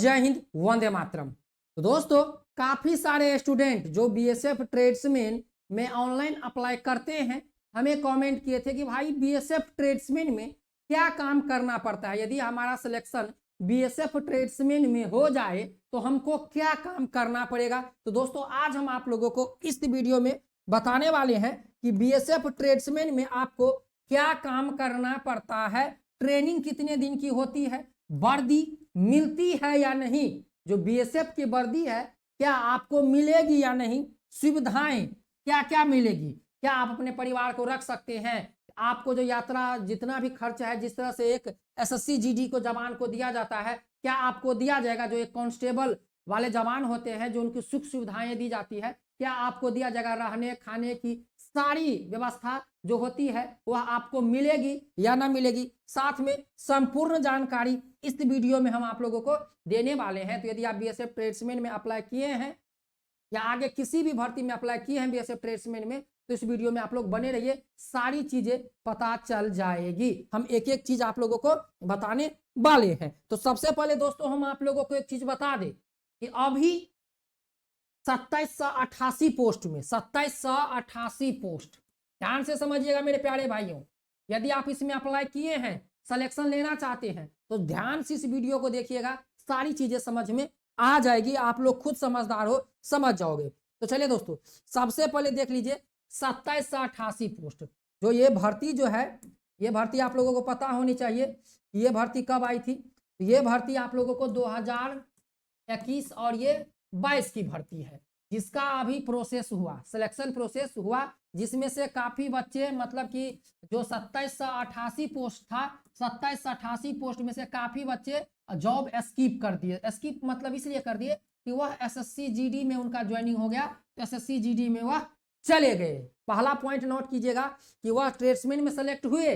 जय हिंद, वंदे मातरम। तो दोस्तों, काफी सारे स्टूडेंट जो बीएसएफ ट्रेड्समैन में ऑनलाइन अप्लाई करते हैं, हमें कमेंट किए थे कि भाई बीएसएफ ट्रेड्समैन में क्या काम करना पड़ता है, यदि हमारा सिलेक्शन बीएसएफ ट्रेड्समैन में हो जाए तो हमको क्या काम करना पड़ेगा। तो दोस्तों, आज हम आप लोगों को इस वीडियो में बताने वाले हैं कि बीएसएफ ट्रेड्समैन में आपको क्या काम करना पड़ता है, ट्रेनिंग कितने दिन की होती है, वर्दी मिलती है या नहीं, जो बीएसएफ की वर्दी है क्या आपको मिलेगी या नहीं, सुविधाएं क्या क्या मिलेगी, क्या आप अपने परिवार को रख सकते हैं, आपको जो यात्रा जितना भी खर्च है, जिस तरह से एक एसएससी जीडी को जवान को दिया जाता है, क्या आपको दिया जाएगा, जो एक कांस्टेबल वाले जवान होते हैं जो उनकी सुख सुविधाएं दी जाती है, क्या आपको दिया जाएगा, रहने खाने की सारी व्यवस्था जो होती है वह आपको मिलेगी या ना मिलेगी। साथ में संपूर्ण जानकारी इस वीडियो में हम आप लोगों को देने वाले हैं। तो यदि आप बीएसएफ ट्रेड्समैन में अप्लाई किए हैं या आगे किसी भी भर्ती में अप्लाई किए हैं बीएसएफ ट्रेड्समैन में, तो इस वीडियो में आप लोग बने रहिए, सारी चीजें पता चल जाएगी। हम एक एक चीज आप लोगों को बताने वाले हैं। तो सबसे पहले दोस्तों, हम आप लोगों को एक चीज बता दें कि अभी 2788 पोस्ट में 2788 पोस्ट, ध्यान से समझिएगा मेरे प्यारे भाइयों, यदि आप इसमें अप्लाई किए हैं, सिलेक्शन लेना चाहते हैं, तो ध्यान से इस वीडियो को देखिएगा, सारी चीजें समझ में आ जाएगी, आप लोग खुद समझदार हो, समझ जाओगे। तो चलिए दोस्तों, सबसे पहले देख लीजिए 2788 पोस्ट, जो ये भर्ती जो है, ये भर्ती आप लोगों को पता होनी चाहिए ये भर्ती कब आई थी। ये भर्ती आप लोगों को 2021 और ये 22 की भर्ती है, जिसका अभी प्रोसेस हुआ, सिलेक्शन प्रोसेस हुआ, जिसमें से काफी बच्चे, मतलब कि जो 2788 पोस्ट था, 2788 पोस्ट में से काफी बच्चे जॉब स्किप कर दिए। स्किप मतलब इसलिए कर दिए कि वह एसएससी जीडी में उनका ज्वाइनिंग हो गया, तो एसएससी जीडी में वह चले गए। पहला पॉइंट नोट कीजिएगा कि वह ट्रेड्समैन में सेलेक्ट हुए,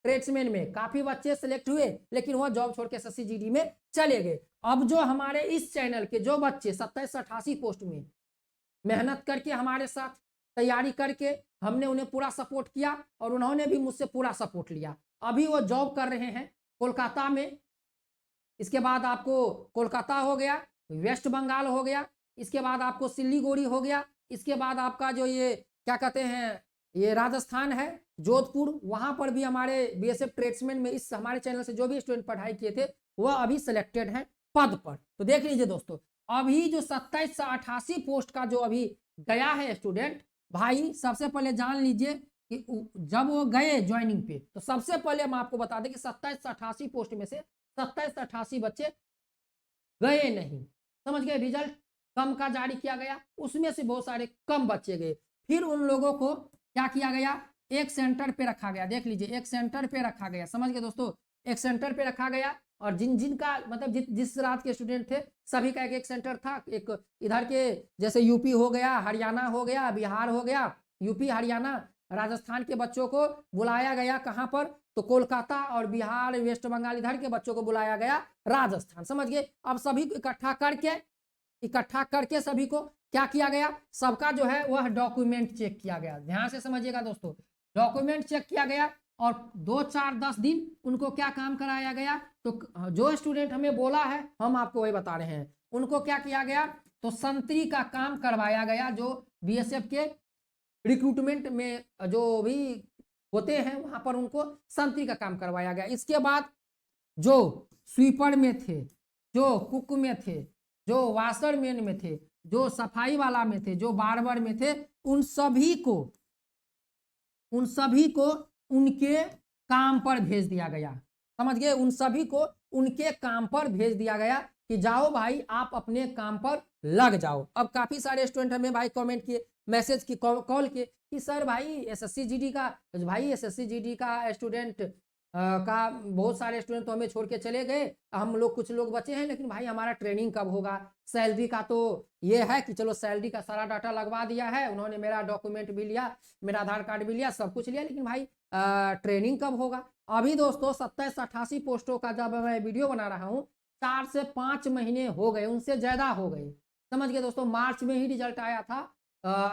ट्रेड्समैन में काफी बच्चे सेलेक्ट हुए, लेकिन वह जॉब छोड़ के एसएससी जीडी में चले गए। अब जो हमारे इस चैनल के जो बच्चे 2788 पोस्ट में मेहनत करके हमारे साथ तैयारी करके, हमने उन्हें पूरा सपोर्ट किया और उन्होंने भी मुझसे पूरा सपोर्ट लिया, अभी वो जॉब कर रहे हैं कोलकाता में। इसके बाद आपको कोलकाता हो गया, वेस्ट बंगाल हो गया, इसके बाद आपको सिलीगुड़ी हो गया, इसके बाद आपका जो ये क्या कहते हैं, ये राजस्थान है, जोधपुर, वहां पर भी हमारे बीएसएफ ट्रेड्समैन में इस हमारे चैनल से जो भी स्टूडेंट पढ़ाई किए थे वह अभी सिलेक्टेड हैं पद पर। तो देख लीजिए दोस्तों, अभी जो 2788 पोस्ट का जो अभी गया है स्टूडेंट भाई, सबसे पहले जान लीजिए कि जब वो गए ज्वाइनिंग पे, तो सबसे पहले हम आपको बता दें कि 2788 पोस्ट में से 2788 बच्चे गए नहीं, समझ गए, रिजल्ट कम का जारी किया गया, उसमें से बहुत सारे कम बच्चे गए। फिर उन लोगों को क्या किया गया, एक सेंटर पे रखा गया, देख लीजिए एक सेंटर पे रखा गया, समझ गए दोस्तों, एक सेंटर पे रखा गया, और जिनका मतलब जिस रात के स्टूडेंट थे सभी का एक सेंटर था। एक इधर के जैसे यूपी हो गया, हरियाणा हो गया, बिहार हो गया, यूपी हरियाणा राजस्थान के बच्चों को बुलाया गया कहां पर, तो कोलकाता, और बिहार वेस्ट बंगाल इधर के बच्चों को बुलाया गया राजस्थान, समझ गए। अब सभी को इकट्ठा करके सभी को क्या किया गया, सबका जो है वह डॉक्यूमेंट चेक किया गया, ध्यान से समझिएगा दोस्तों, डॉक्यूमेंट चेक किया गया, और 2 4 10 दिन उनको क्या काम कराया गया, तो जो स्टूडेंट हमें बोला है हम आपको वही बता रहे हैं, उनको क्या किया गया, तो संतरी का काम करवाया गया, जो बीएसएफ के रिक्रूटमेंट में जो भी होते हैं वहां पर उनको संतरी का काम करवाया गया। इसके बाद जो स्वीपर में थे, जो कुक में थे, जो वाशरमैन में थे, जो सफाई वाला में थे, जो बार्बर में थे, उन सभी को उनके काम पर भेज दिया गया, समझ गए, उन सभी को उनके काम पर भेज दिया गया कि जाओ भाई आप अपने काम पर लग जाओ। अब काफी सारे स्टूडेंट हमें भाई कमेंट किए, मैसेज की, कॉल किए कि सर भाई एसएससी जीडी का, भाई एसएससी जीडी का स्टूडेंट का बहुत सारे स्टूडेंट तो हमें छोड़ के चले गए, हम लोग कुछ लोग बचे हैं, लेकिन भाई हमारा ट्रेनिंग कब होगा, सैलरी का तो ये है कि चलो सैलरी का सारा डाटा लगवा दिया है उन्होंने, मेरा डॉक्यूमेंट भी लिया, मेरा आधार कार्ड भी लिया, सब कुछ लिया, लेकिन भाई ट्रेनिंग कब होगा। अभी दोस्तों 2788 पोस्टों का जब मैं वीडियो बना रहा हूँ 4 से 5 महीने हो गए, उनसे ज्यादा हो गए, समझ गए दोस्तों। मार्च में ही रिजल्ट आया था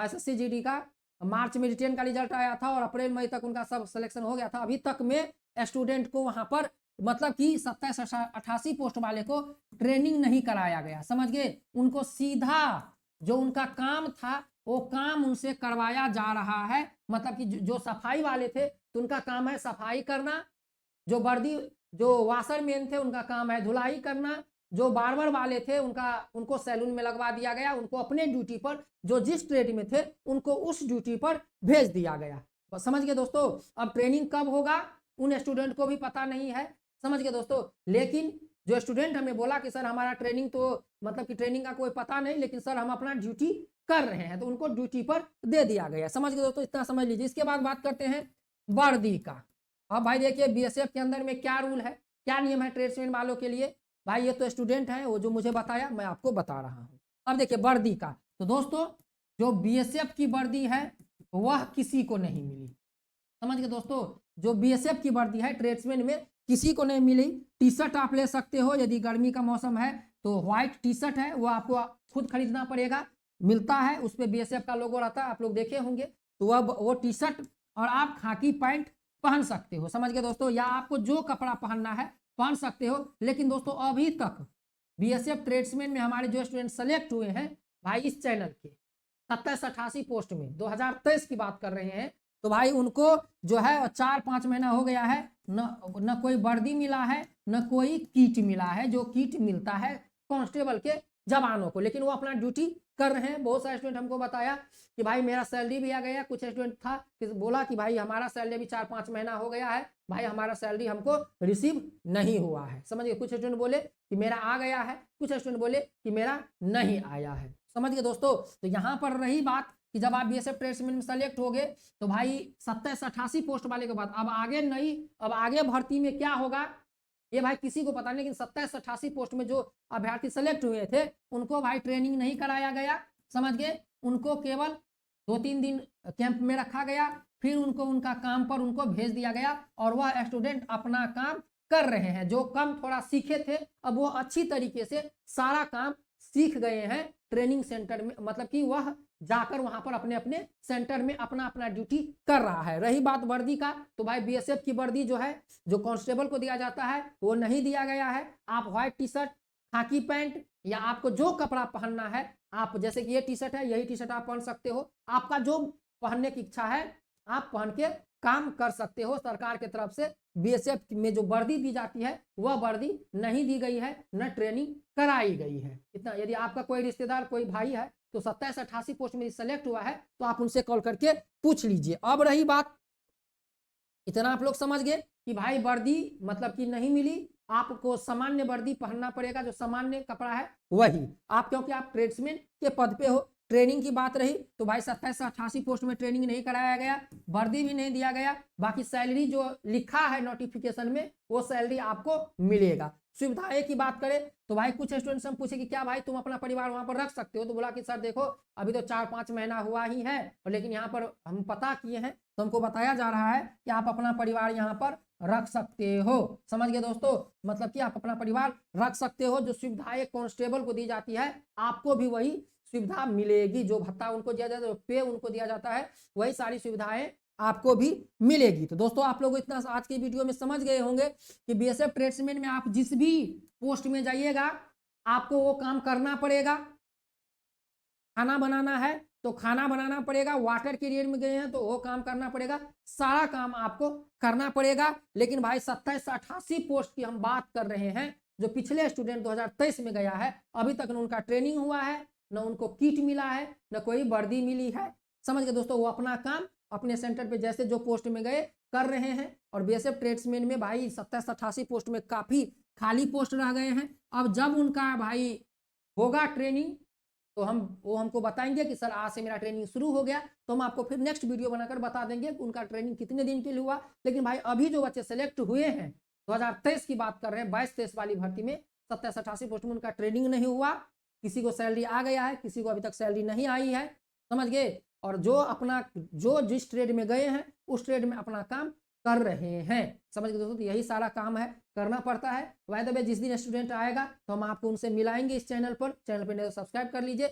एसएससी जीडी का, मार्च में रिटेन का रिजल्ट आया था और अप्रैल मई तक उनका सब सिलेक्शन हो गया था। अभी तक में स्टूडेंट को वहां पर मतलब कि 27-88 पोस्ट वाले को ट्रेनिंग नहीं कराया गया, समझ गए। उनको सीधा जो उनका काम था वो काम उनसे करवाया जा रहा है। मतलब कि जो सफाई वाले थे तो उनका काम है सफाई करना, जो वर्दी जो वाशरमैन थे उनका काम है धुलाई करना, जो बार्बर वाले थे उनको सैलून में लगवा दिया गया, उनको अपने ड्यूटी पर जो जिस ट्रेड में थे उनको उस ड्यूटी पर भेज दिया गया। बस समझ गए दोस्तों। अब ट्रेनिंग कब होगा उन स्टूडेंट को भी पता नहीं है, समझ गए दोस्तों। लेकिन जो स्टूडेंट हमें बोला कि सर हमारा ट्रेनिंग तो मतलब कि ट्रेनिंग का कोई पता नहीं, लेकिन सर हम अपना ड्यूटी कर रहे हैं, तो उनको ड्यूटी पर दे दिया गया, समझ गए दोस्तों। इतना समझ लीजिए। इसके बाद बात करते हैं वर्दी का। अब भाई देखिए बीएसएफ के अंदर में क्या रूल है, क्या नियम है ट्रेड्समैन वालों के लिए। भाई ये तो स्टूडेंट है वो जो मुझे बताया मैं आपको बता रहा हूँ। अब देखिए वर्दी का, तो दोस्तों जो बीएसएफ की वर्दी है वह किसी को नहीं मिली, समझ गए दोस्तों। जो बीएसएफ की वर्दी है ट्रेड्समैन में किसी को नहीं मिली। टी शर्ट आप ले सकते हो, यदि गर्मी का मौसम है तो व्हाइट टी शर्ट है वो आपको खुद खरीदना पड़ेगा, मिलता है, उस पर बीएसएफ का लोगो रहता है, आप लोग देखे होंगे। तो वह वो टी शर्ट और आप खाकी पैंट पहन सकते हो, समझ गए दोस्तों। या आपको जो कपड़ा पहनना है पहन सकते हो। लेकिन दोस्तों अभी तक बीएसएफ ट्रेड्समैन में हमारे जो स्टूडेंट सेलेक्ट हुए हैं भाई इस चैनल के 27-88 पोस्ट में 2023 की बात कर रहे हैं, तो भाई उनको जो है 4-5 महीना हो गया है, न कोई वर्दी मिला है न कोई किट मिला है। जो किट मिलता है कांस्टेबल के जवानों को, लेकिन वो अपना ड्यूटी कर रहे हैं। बहुत सारे स्टूडेंट हमको बताया कि भाई मेरा सैलरी भी आ गया, कुछ स्टूडेंट था कि बोला कि भाई हमारा सैलरी भी 4-5 महीना हो गया है, भाई हमारा सैलरी हमको रिसीव नहीं हुआ है, समझिए। कुछ स्टूडेंट बोले कि मेरा आ गया है, कुछ स्टूडेंट बोले कि मेरा नहीं आया है, समझ गए दोस्तों। तो यहाँ पर रही बात कि जब आप बीएसएफ ट्रेड्समैन में सेलेक्ट हो गए तो भाई 27-88 पोस्ट वाले के बाद अब आगे भर्ती में क्या होगा ये भाई किसी को पता नहीं। लेकिन 27-88 पोस्ट में जो अभ्यर्थी सेलेक्ट हुए थे उनको भाई ट्रेनिंग नहीं कराया गया, समझ गए। उनको केवल 2-3 दिन कैंप में रखा गया, फिर उनको उनका काम पर उनको भेज दिया गया और वह स्टूडेंट अपना काम कर रहे हैं। जो कम थोड़ा सीखे थे अब वो अच्छी तरीके से सारा काम सीख गए हैं ट्रेनिंग सेंटर में, मतलब कि वह जाकर वहां पर अपने अपने सेंटर में अपना अपना ड्यूटी कर रहा है। रही बात वर्दी का, तो भाई बीएसएफ की वर्दी जो है जो कांस्टेबल को दिया जाता है वो नहीं दिया गया है। आप व्हाइट टी शर्ट, खाकी पैंट या आपको जो कपड़ा पहनना है, आप जैसे कि ये टी शर्ट है यही टी शर्ट आप पहन सकते हो, आपका जो पहनने की इच्छा है आप पहन के काम कर सकते हो। सरकार की तरफ से बीएसएफ में जो वर्दी दी जाती है वह वर्दी नहीं दी गई है, न ट्रेनिंग कराई गई है। इतना, यदि आपका कोई रिश्तेदार कोई भाई है तो 27-88 पोस्ट में सेलेक्ट हुआ है तो आप उनसे कॉल करके पूछ लीजिए। अब रही बात, इतना आप लोग समझ गए कि भाई वर्दी मतलब कि नहीं मिली, आपको सामान्य वर्दी पहनना पड़ेगा, जो सामान्य कपड़ा है वही आप, क्योंकि आप ट्रेड्समैन के पद पे हो। ट्रेनिंग की बात रही तो भाई 27-88 पोस्ट में ट्रेनिंग नहीं कराया गया, वर्दी भी नहीं दिया गया, बाकी सैलरी जो लिखा है नोटिफिकेशन में वो सैलरी आपको मिलेगा। सुविधाएं की बात करें तो भाई कुछ स्टूडेंट्स हम पूछे कि क्या भाई तुम अपना परिवार वहां पर रख सकते हो, तो बोला कि सर देखो अभी तो 4-5 महीना हुआ ही है, और लेकिन यहाँ पर हम पता किए हैं तो हमको बताया जा रहा है कि आप अपना परिवार यहाँ पर रख सकते हो, समझ गए दोस्तों। मतलब कि आप अपना परिवार रख सकते हो। जो सुविधाएं कांस्टेबल को दी जाती है आपको भी वही सुविधा मिलेगी, जो भत्ता उनको दिया जाता है, पे उनको दिया जाता है, वही सारी सुविधाएं आपको भी मिलेगी। तो दोस्तों आप लोग इतना आज की वीडियो में समझ गए होंगे कि बीएसएफ ट्रेड्समैन में आप जिस भी पोस्ट में जाइएगा आपको वो काम करना पड़ेगा। खाना बनाना है तो खाना बनाना पड़ेगा, वाटर कैरियर में गए हैं तो वो काम करना पड़ेगा, सारा काम आपको करना पड़ेगा। लेकिन भाई 27-88 पोस्ट की हम बात कर रहे हैं, जो पिछले स्टूडेंट 2023 में गया है अभी तक न उनका ट्रेनिंग हुआ है, न उनको किट मिला है, न कोई वर्दी मिली है, समझ गए दोस्तों। वो अपना काम अपने सेंटर पे जैसे जो पोस्ट में गए कर रहे हैं। और बीएसएफ ट्रेड्समैन में भाई 27-88 पोस्ट में काफी खाली पोस्ट रह गए हैं। अब जब उनका भाई होगा ट्रेनिंग तो वो हमको बताएंगे कि सर आज से मेरा ट्रेनिंग शुरू हो गया, तो हम आपको फिर नेक्स्ट वीडियो बनाकर बता देंगे कि उनका ट्रेनिंग कितने दिन के लिए हुआ। लेकिन भाई अभी जो बच्चे सेलेक्ट हुए हैं 2023 की बात कर रहे हैं, 22-23 वाली भर्ती में 27-88 पोस्ट में उनका ट्रेनिंग नहीं हुआ, किसी को सैलरी आ गया है, किसी को अभी तक सैलरी नहीं आई है, समझ गए। और जो जिस ट्रेड में गए हैं उस ट्रेड में अपना काम कर रहे हैं, समझ गए दोस्तों। तो यही सारा काम है, करना पड़ता है। वायदे जिस दिन स्टूडेंट आएगा तो हम आपको उनसे मिलाएंगे इस चैनल पर नहीं तो सब्सक्राइब कर लीजिए।